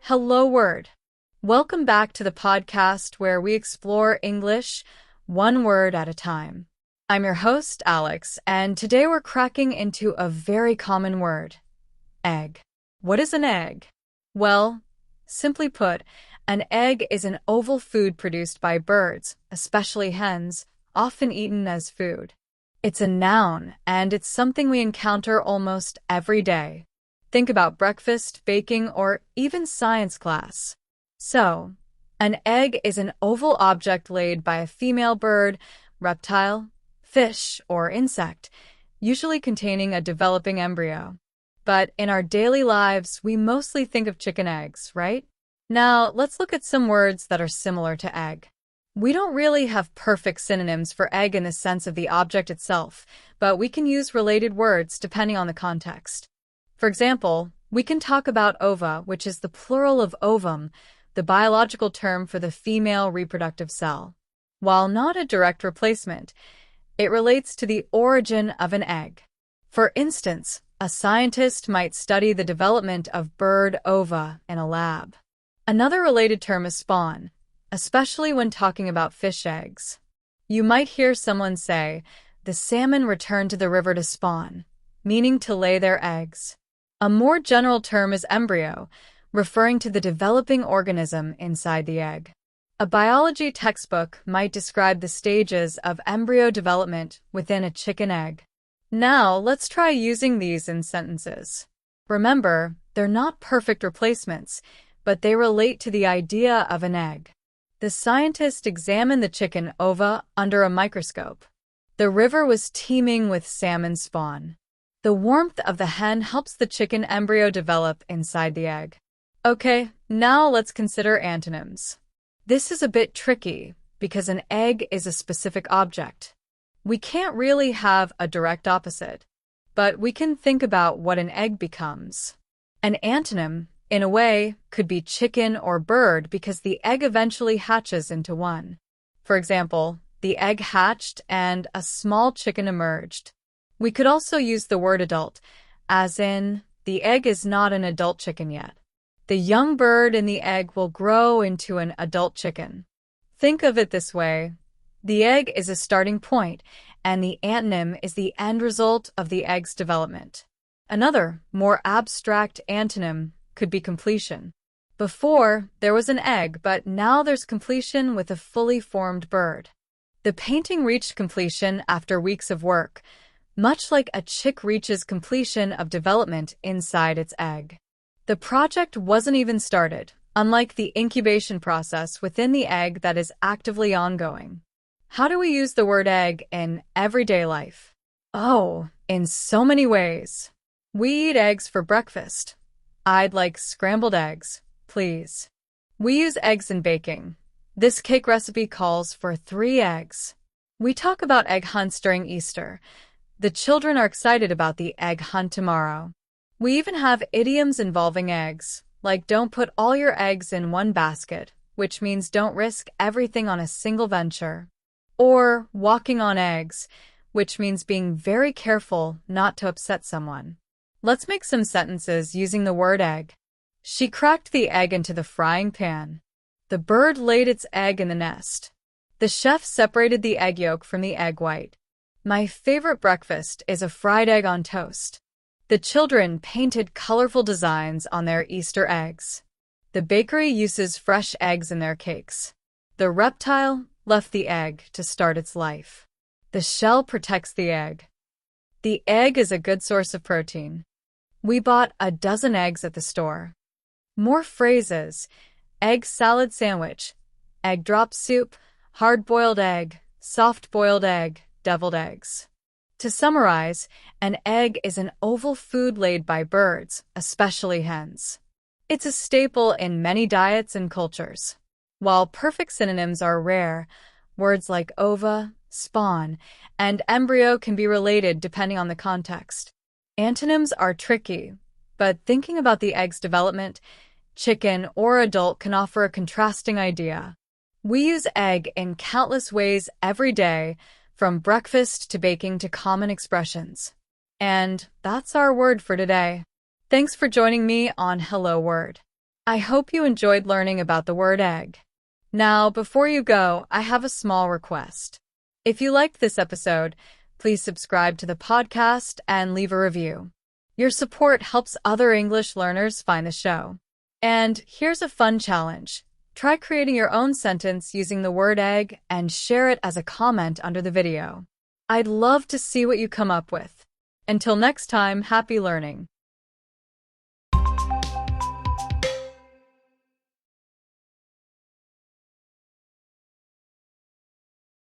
Hello, word. Welcome back to the podcast where we explore English one word at a time. I'm your host, Alex, and today we're cracking into a very common word, egg. What is an egg? Well, simply put, an egg is an oval food produced by birds, especially hens, often eaten as food. It's a noun, and it's something we encounter almost every day. Think about breakfast, baking, or even science class. So, an egg is an oval object laid by a female bird, reptile, fish, or insect, usually containing a developing embryo. But in our daily lives, we mostly think of chicken eggs, right? Now, let's look at some words that are similar to egg. We don't really have perfect synonyms for egg in the sense of the object itself, but we can use related words depending on the context. For example, we can talk about ova, which is the plural of ovum, the biological term for the female reproductive cell. While not a direct replacement, it relates to the origin of an egg. For instance, a scientist might study the development of bird ova in a lab. Another related term is spawn, especially when talking about fish eggs. You might hear someone say, "The salmon returned to the river to spawn," meaning to lay their eggs. A more general term is embryo, referring to the developing organism inside the egg. A biology textbook might describe the stages of embryo development within a chicken egg. Now, let's try using these in sentences. Remember, they're not perfect replacements, but they relate to the idea of an egg. The scientist examined the chicken ova under a microscope. The river was teeming with salmon spawn. The warmth of the hen helps the chicken embryo develop inside the egg. Okay, now let's consider antonyms. This is a bit tricky because an egg is a specific object. We can't really have a direct opposite, but we can think about what an egg becomes. An antonym, in a way, could be chicken or bird because the egg eventually hatches into one. For example, the egg hatched and a small chicken emerged. We could also use the word adult, as in, the egg is not an adult chicken yet. The young bird in the egg will grow into an adult chicken. Think of it this way. The egg is a starting point, and the antonym is the end result of the egg's development. Another, more abstract antonym could be completion. Before, there was an egg, but now there's completion with a fully formed bird. The painting reached completion after weeks of work, much like a chick reaches completion of development inside its egg. The project wasn't even started, unlike the incubation process within the egg that is actively ongoing. How do we use the word egg in everyday life? Oh, in so many ways. We eat eggs for breakfast. I'd like scrambled eggs, please. We use eggs in baking. This cake recipe calls for 3 eggs. We talk about egg hunts during Easter. The children are excited about the egg hunt tomorrow. We even have idioms involving eggs, like don't put all your eggs in one basket, which means don't risk everything on a single venture. Or walking on eggs, which means being very careful not to upset someone. Let's make some sentences using the word egg. She cracked the egg into the frying pan. The bird laid its egg in the nest. The chef separated the egg yolk from the egg white. My favorite breakfast is a fried egg on toast. The children painted colorful designs on their Easter eggs. The bakery uses fresh eggs in their cakes. The reptile left the egg to start its life. The shell protects the egg. The egg is a good source of protein. We bought a dozen eggs at the store. More phrases: egg salad sandwich, egg drop soup, hard-boiled egg, soft-boiled egg, deviled eggs. To summarize, an egg is an oval food laid by birds, especially hens. It's a staple in many diets and cultures. While perfect synonyms are rare, words like ova, spawn, and embryo can be related depending on the context. Antonyms are tricky, but thinking about the egg's development, chicken or adult can offer a contrasting idea. We use egg in countless ways every day, from breakfast to baking to common expressions. And that's our word for today. Thanks for joining me on Hello Word. I hope you enjoyed learning about the word egg. Now, before you go, I have a small request. If you liked this episode, please subscribe to the podcast and leave a review. Your support helps other English learners find the show. And here's a fun challenge. Try creating your own sentence using the word egg and share it as a comment under the video. I'd love to see what you come up with. Until next time, happy learning.